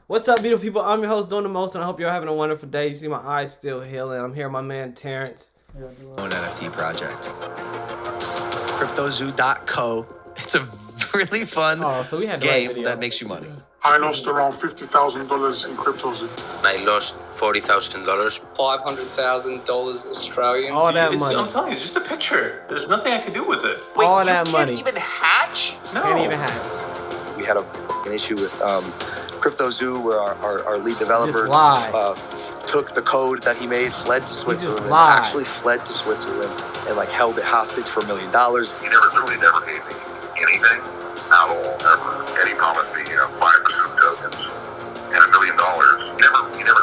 What's up, beautiful people? I'm your host, Doing the Most, and I hope you're having a wonderful day. You see my eyes still healing. I'm here with my man, Terrence. Own NFT project. CryptoZoo.co. It's a really fun game that makes you money. I lost around $50,000 in CryptoZoo. I lost $40,000. $500,000 Australian. All that money. I'm telling you, it's just a picture. There's nothing I can do with it. Wait, all that money. You can't even hatch? No. Can't even hatch. We had an issue with CryptoZoo where our lead developer took the code that he made, fled to Switzerland, actually fled to Switzerland and like held it hostage for $1 million. He never paid me anything at all, ever. Eddie promised me 5% tokens and $1 million. He never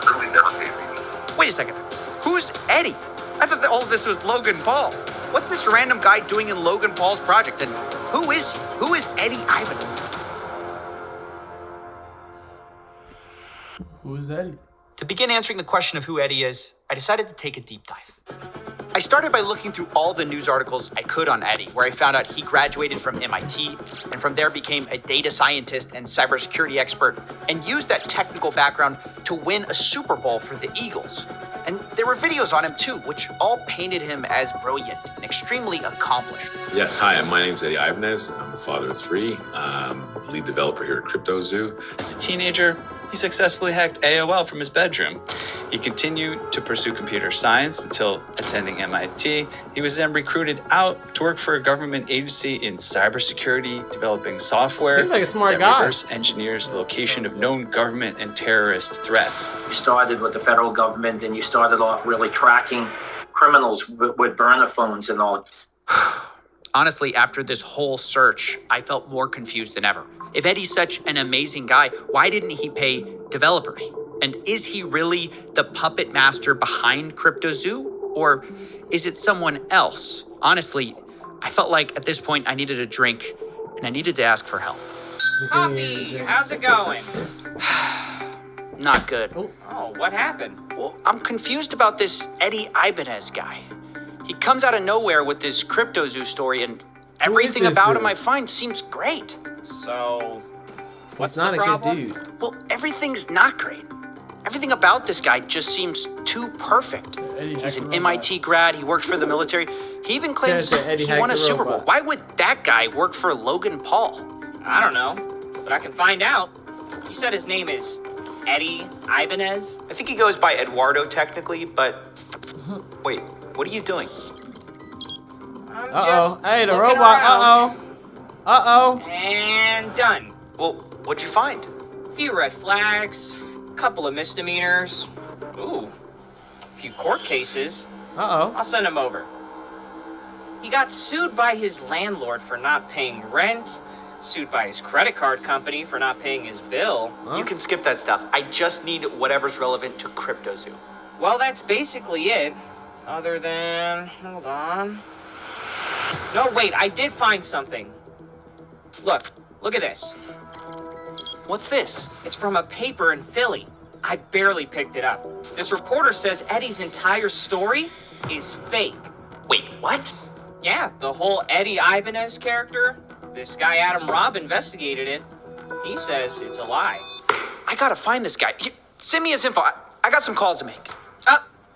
paid me. Wait a second. Who's Eddie? I thought that all of this was Logan Paul. What's this random guy doing in Logan Paul's project? And who is he? Who is Eddie Ibanez? Who is Eddie? To begin answering the question of who Eddie is, I decided to take a deep dive. I started by looking through all the news articles I could on Eddie, where I found out he graduated from MIT and from there became a data scientist and cybersecurity expert and used that technical background to win a Super Bowl for the Eagles. And there were videos on him too, which all painted him as brilliant and extremely accomplished. Yes, hi, my name's Eddie Ibanez. I'm a father of three, lead developer here at CryptoZoo. As a teenager, he successfully hacked AOL from his bedroom. He continued to pursue computer science until attending MIT. He was then recruited out to work for a government agency in cybersecurity, developing software Seems like a smart that guy. reverse engineers the location of known government and terrorist threats. You started with the federal government and you started off really tracking criminals with burner phones and all. Honestly, after this whole search, I felt more confused than ever. If Eddie's such an amazing guy, why didn't he pay developers? And is he really the puppet master behind CryptoZoo? Or is it someone else? Honestly, I felt like at this point I needed a drink and I needed to ask for help. Coffee, how's it going? Not good. Oh, what happened? Well, I'm confused about this Eddie Ibanez guy. He comes out of nowhere with this CryptoZoo story and everything about him I find seems great. So, what's He's not the a problem? good dude. Well, everything's not great. Everything about this guy just seems too perfect. He's an MIT grad, he works for the military. He even claims he won a Super Bowl. Why would that guy work for Logan Paul? I don't know, but I can find out. You said his name is Eddie Ibanez? I think he goes by Eduardo technically, but wait, what are you doing? Uh-oh. Hey, the robot. Uh-oh. And done. Well, what'd you find? A few red flags, a couple of misdemeanors. Ooh, a few court cases. Uh-oh. I'll send him over. He got sued by his landlord for not paying rent, sued by his credit card company for not paying his bill. You can skip that stuff. I just need whatever's relevant to CryptoZoo. Well, that's basically it. Other than, hold on. No, wait, I did find something. Look at this. What's this? It's from a paper in Philly. I barely picked it up. This reporter says Eddie's entire story is fake. Wait, what? Yeah, the whole Eddie Ibanez character. This guy Adam Robb investigated it. He says it's a lie. I gotta find this guy. Here, send me his info. I got some calls to make.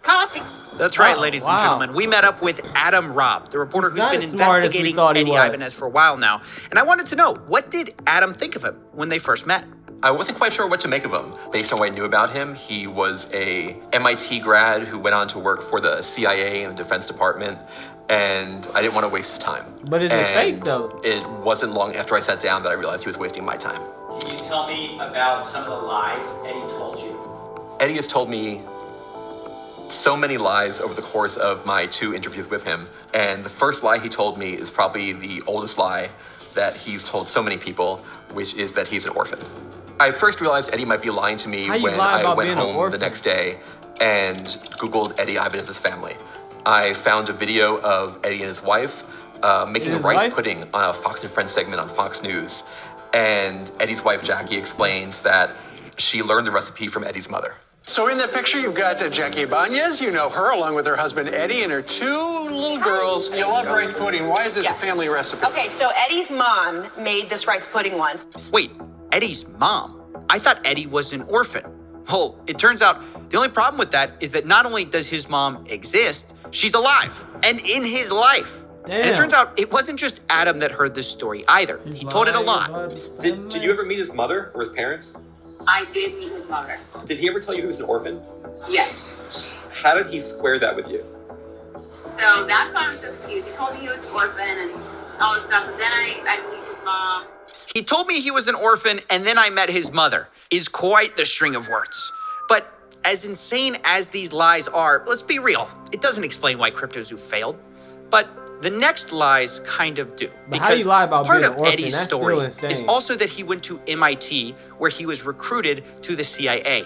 Coffee. That's right, ladies and gentlemen. We met up with Adam Robb, the reporter who's been investigating Eddie Ibanez for a while now. And I wanted to know, what did Adam think of him when they first met? I wasn't quite sure what to make of him. Based on what I knew about him, he was a MIT grad who went on to work for the CIA and the Defense Department, and I didn't want to waste his time. But is it fake, though? It wasn't long after I sat down that I realized he was wasting my time. Can you tell me about some of the lies Eddie told you? Eddie has told me so many lies over the course of my 2 interviews with him, and the first lie he told me is probably the oldest lie that he's told so many people, which is that he's an orphan. I first realized Eddie might be lying to me when I went home the next day and Googled Eddie Ibanez's family. I found a video of Eddie and his wife making a rice pudding on a Fox and Friends segment on Fox News. And Eddie's wife, Jackie, explained that she learned the recipe from Eddie's mother. So in that picture, you've got Jackie Ibanez. You know her, along with her husband, Eddie, and her 2 little girls. You love rice pudding. Why is this a family recipe? Okay, so Eddie's mom made this rice pudding once. Wait, Eddie's mom? I thought Eddie was an orphan. Well, it turns out the only problem with that is that not only does his mom exist, she's alive and in his life. Damn. And it turns out it wasn't just Adam that heard this story either. He told it a lot. Did you ever meet his mother or his parents? I did meet his mother. Did he ever tell you he was an orphan? Yes. How did he square that with you? So that's why I'm so confused. He told me he was an orphan and all this stuff, but then I meet his mom. He told me he was an orphan and then I met his mother is quite the string of words. But as insane as these lies are, let's be real, it doesn't explain why CryptoZoo failed. But the next lies kind of do. But how do you lie about part being of an orphan? Eddie's That's story still insane. is also that he went to MIT, where he was recruited to the CIA.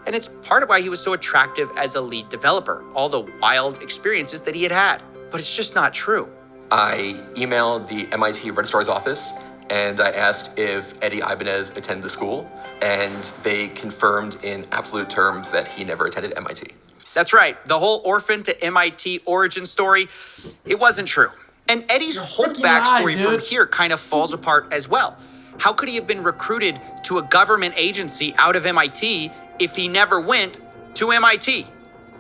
And it's part of why he was so attractive as a lead developer, all the wild experiences that he had had. But it's just not true. I emailed the MIT registrar's office and I asked if Eddie Ibanez attended the school, and they confirmed in absolute terms that he never attended MIT. That's right. The whole orphan to MIT origin story, it wasn't true. And Eddie's whole backstory from here kind of falls apart as well. How could he have been recruited to a government agency out of MIT if he never went to MIT?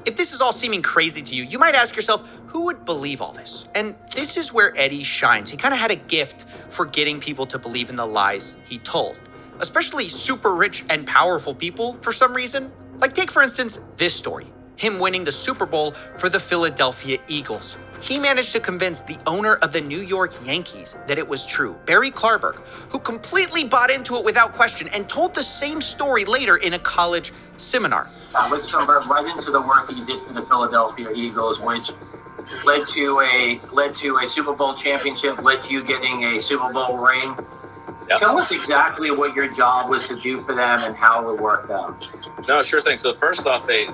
If this is all seeming crazy to you, you might ask yourself, who would believe all this? And this is where Eddie shines. He kind of had a gift for getting people to believe in the lies he told, especially super rich and powerful people for some reason. Like take, for instance, this story, him winning the Super Bowl for the Philadelphia Eagles. He managed to convince the owner of the New York Yankees that it was true, Barry Klarberg, who completely bought into it without question and told the same story later in a college seminar. Let's jump right into the work that you did for the Philadelphia Eagles, which led to a Super Bowl championship, led to you getting a Super Bowl ring. Yep. Tell us exactly what your job was to do for them and how it worked out. No, sure thing. So first off, they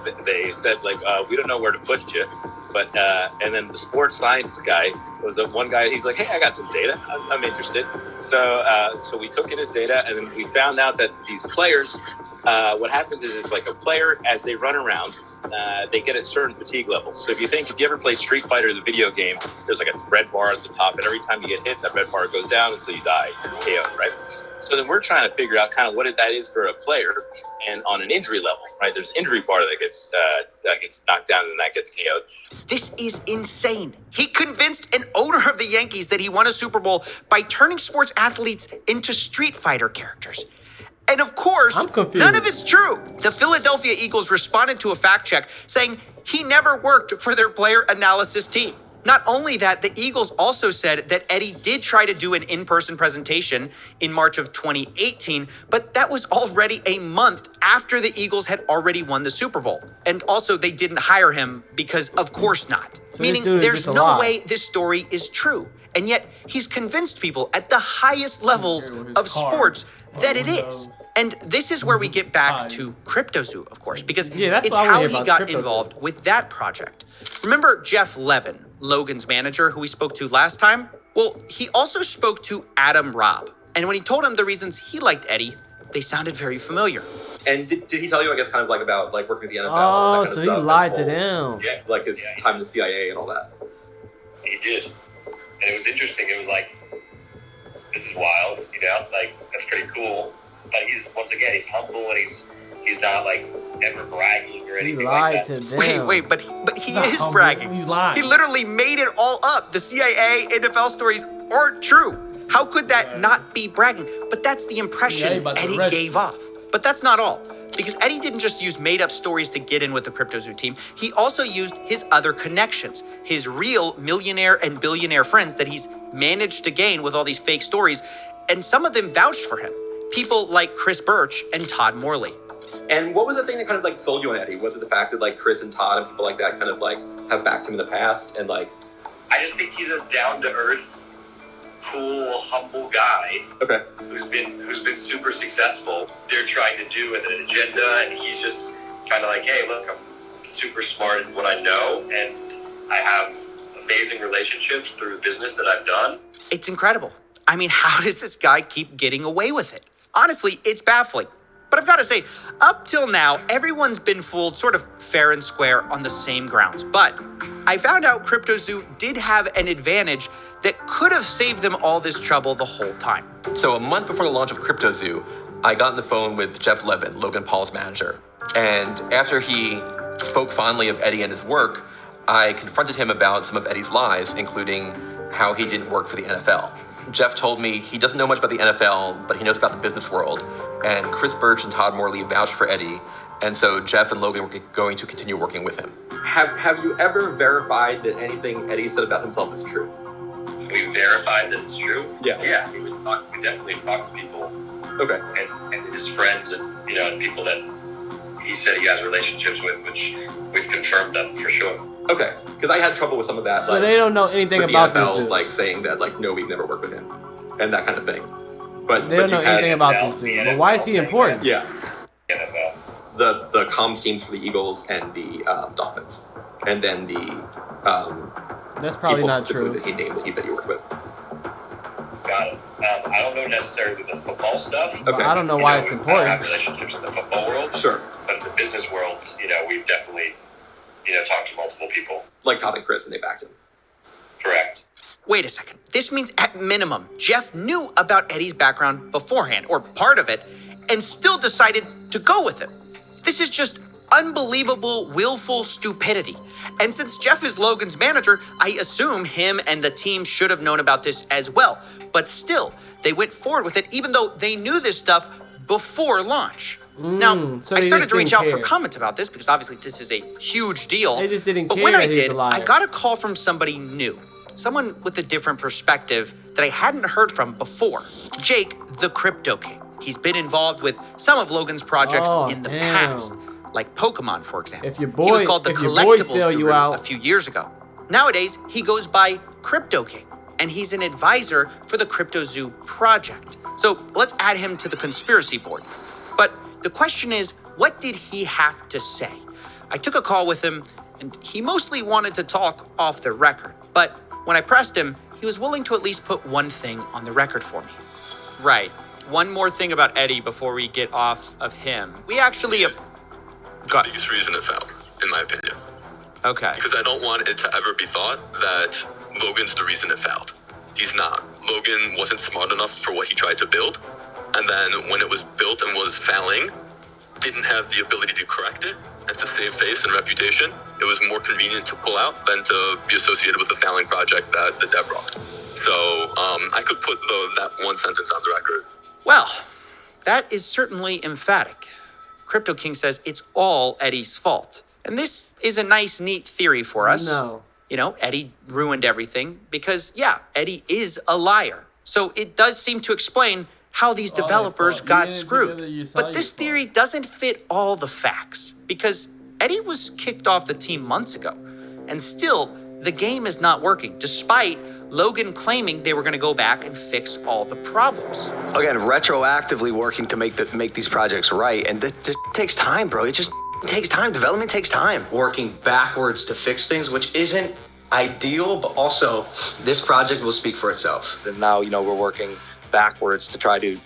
said like, we don't know where to put you, but and then the sports science guy was the one guy. He's like, hey, I got some data. I'm interested. So we took in his data, and then we found out that these players. What happens is it's like a player, as they run around, they get at certain fatigue levels. So if you ever played Street Fighter, the video game, there's like a red bar at the top, and every time you get hit, that red bar goes down until you die, KO, right? So then we're trying to figure out kind of what that is for a player, and on an injury level, right? There's an injury bar that gets knocked down and that gets KO'd. This is insane. He convinced an owner of the Yankees that he won a Super Bowl by turning sports athletes into Street Fighter characters. And of course, none of it's true. The Philadelphia Eagles responded to a fact check saying he never worked for their player analysis team. Not only that, the Eagles also said that Eddie did try to do an in-person presentation in March of 2018, but that was already a month after the Eagles had already won the Super Bowl. And also they didn't hire him because of course not. So meaning there's no way this story is true. And yet he's convinced people at the highest levels of sports that it is. And this is where we get back to CryptoZoo, of course, because it's how he got involved with that project. Remember Jeff Levin, Logan's manager, who we spoke to last time? Well, he also spoke to Adam Robb. And when he told him the reasons he liked Eddie, they sounded very familiar. And did he tell you, I guess, kind of like about like working with the NFL? Oh, that kind so of he stuff, lied to them. Yeah, like his time in the CIA and all that. He did. And it was interesting. It was like, this is wild, you know, like, that's pretty cool. But he's humble, and he's not like ever bragging or anything like that. He lied to them. Wait, but he is bragging. He's lying. He literally made it all up. The CIA, NFL stories aren't true. How could that not be bragging? But that's the impression Eddie gave off. But that's not all. Because Eddie didn't just use made-up stories to get in with the CryptoZoo team. He also used his other connections, his real millionaire and billionaire friends that he's managed to gain with all these fake stories. And some of them vouched for him. People like Chris Birch and Todd Morley. And what was the thing that kind of like sold you on Eddie? Was it the fact that like Chris and Todd and people like that kind of like have backed him in the past and like? I just think he's a down-to-earth, cool, humble guy. Okay. Who's been super successful. They're trying to do an agenda, and he's just kind of like, hey, look, I'm super smart in what I know, and I have amazing relationships through the business that I've done. It's incredible. I mean, how does this guy keep getting away with it? Honestly, it's baffling. But I've got to say, up till now, everyone's been fooled sort of fair and square on the same grounds. But I found out CryptoZoo did have an advantage that could have saved them all this trouble the whole time. So a month before the launch of CryptoZoo, I got on the phone with Jeff Levin, Logan Paul's manager. And after he spoke fondly of Eddie and his work, I confronted him about some of Eddie's lies, including how he didn't work for the NFL. Jeff told me he doesn't know much about the NFL, but he knows about the business world. And Chris Birch and Todd Morley vouched for Eddie. And so Jeff and Logan were going to continue working with him. Have you ever verified that anything Eddie said about himself is true? We verified that it's true? Yeah. Yeah, we definitely talk to people. Okay. And his friends and, and people that he said he has relationships with, which we've confirmed them for sure. Okay, because I had trouble with some of that. So they don't know anything about the NFL, this dude. Like saying that, like, no, we've never worked with him, and that kind of thing. But they don't know anything about this dude. But why is he important? Yeah. The comms teams for the Eagles and the Dolphins, and then the that's probably people not true. That he named that he said he worked with. Got it. I don't know necessarily the football stuff. Okay. I don't know why it's important. I have relationships in the football world. Sure. But in the business world, we've definitely, talked to multiple people. Like Todd and Chris, and they backed him. Correct. Wait a second. This means at minimum, Jeff knew about Eddie's background beforehand, or part of it, and still decided to go with it. This is just unbelievable, willful stupidity. And since Jeff is Logan's manager, I assume him and the team should have known about this as well. But still, they went forward with it even though they knew this stuff before launch. Now, so I they started just to reach didn't out for care. comments about this because obviously this is a huge deal. They just didn't But care when I that he's did, a liar. I got a call from somebody new. Someone with a different perspective that I hadn't heard from before. Jake, the Crypto King. He's been involved with some of Logan's projects in the past, like Pokemon, for example. If your He was boy, called the if your boy Collectibles sell you Guru out, a few years ago. Nowadays, he goes by Crypto King, and he's an advisor for the Crypto Zoo project. So let's add him to the conspiracy board. But the question is, what did he have to say? I took a call with him, and he mostly wanted to talk off the record. But when I pressed him, he was willing to at least put one thing on the record for me. Right. One more thing about Eddie before we get off of him. We actually... The biggest reason it failed, in my opinion. Okay. Because I don't want it to ever be thought that Logan's the reason it failed. He's not. Logan wasn't smart enough for what he tried to build. And then when it was built and was failing, didn't have the ability to correct it and to save face and reputation. It was more convenient to pull out than to be associated with a failing project that the dev rocked. So I could put that one sentence on the record. Well, that is certainly emphatic. Crypto King says it's all Eddie's fault. And this is a nice, neat theory for us. No. Eddie ruined everything because, yeah, Eddie is a liar. So it does seem to explain how these developers got screwed. But this theory doesn't fit all the facts because Eddie was kicked off the team months ago. And still, the game is not working, despite Logan claiming they were going to go back and fix all the problems. Again, retroactively working to make these projects right, and that just takes time, bro. It just takes time. Development takes time. Working backwards to fix things, which isn't ideal, but also this project will speak for itself. And now, we're working backwards to try to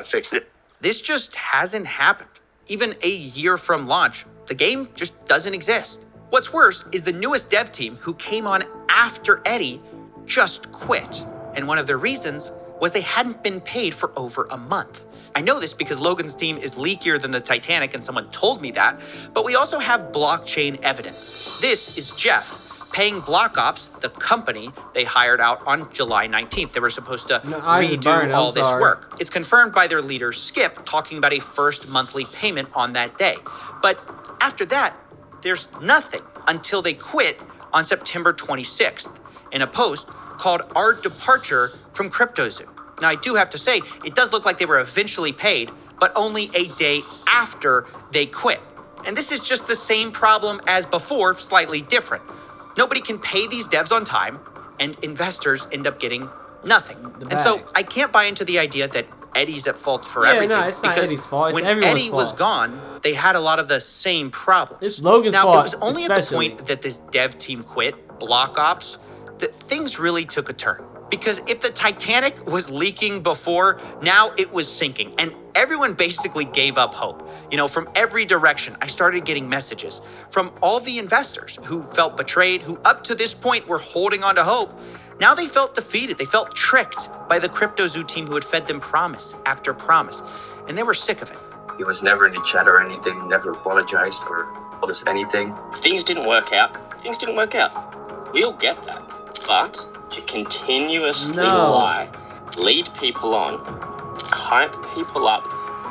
fix it. This just hasn't happened. Even a year from launch, the game just doesn't exist. What's worse is the newest dev team who came on after Eddie just quit. And one of the reasons was they hadn't been paid for over a month. I know this because Logan's team is leakier than the Titanic and someone told me that, but we also have blockchain evidence. This is Jeff paying Block Ops, the company they hired out on July 19th. They were supposed to redo all this work. It's confirmed by their leader, Skip, talking about a first monthly payment on that day. But after that, there's nothing until they quit on September 26th in a post called Our Departure from CryptoZoo. Now, I do have to say, it does look like they were eventually paid, but only a day after they quit. And this is just the same problem as before, slightly different. Nobody can pay these devs on time, and investors end up getting nothing. And so I can't buy into the idea that Eddie's at fault for everything. No, it's not Eddie's fault. It's when everyone's Eddie fault. was gone, they had a lot of the same problems. It's Logan's now, fault. Now, it was only at the especially. point that this dev team quit, Block Ops, that things really took a turn. Because if the Titanic was leaking before, now it was sinking. And everyone basically gave up hope. From every direction, I started getting messages from all the investors who felt betrayed, who up to this point were holding on to hope. Now they felt defeated. They felt tricked by the CryptoZoo team who had fed them promise after promise. and they were sick of it. He was never in the chat or anything, never apologized or told us anything. Things didn't work out. Things didn't work out. We all get that. But to continuously lie, lead people on, hype people up,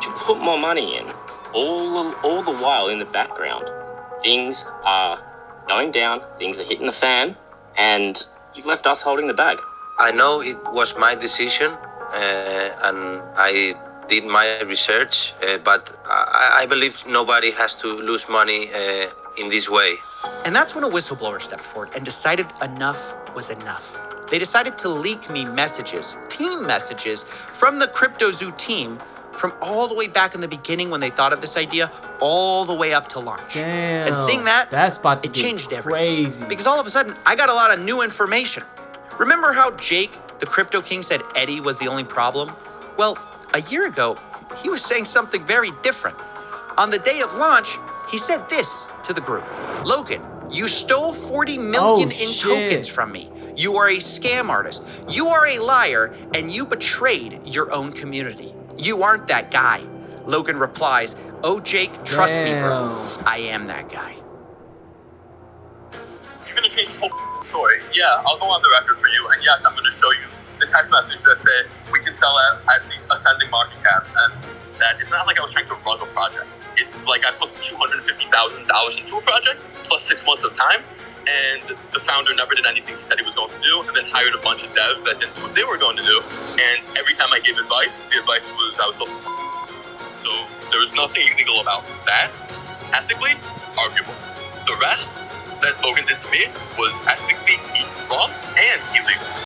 to put more money in, all the while in the background, things are going down, things are hitting the fan, and you've left us holding the bag. I know it was my decision, and I did my research, but I believe nobody has to lose money in this way. And that's when a whistleblower stepped forward and decided enough was enough. They decided to leak me messages, team messages, from the CryptoZoo team from all the way back in the beginning when they thought of this idea, all the way up to launch. Damn. And seeing that, that's about to it get changed everything. crazy. Because all of a sudden, I got a lot of new information. Remember how Jake, the Crypto King, said Eddie was the only problem? Well, a year ago, he was saying something very different. On the day of launch, he said this to the group. Logan, you stole 40 million in tokens from me. You are a scam artist. You are a liar, and you betrayed your own community. You aren't that guy. Logan replies, oh, Jake, trust me, bro. I am that guy. You're gonna change this whole story. Yeah, I'll go on the record for you, and yes, I'm gonna show you the text message that said we can sell at these ascending market caps, and that it's not like I was trying to rug a project. It's like I put $250,000 into a project plus 6 months of time, and the founder never did anything he said he was going to do, and then hired a bunch of devs that didn't do what they were going to do. And every time I gave advice, the advice was I was told. So there was nothing illegal about that. Ethically, arguable. The rest that Logan did to me was ethically wrong and illegal.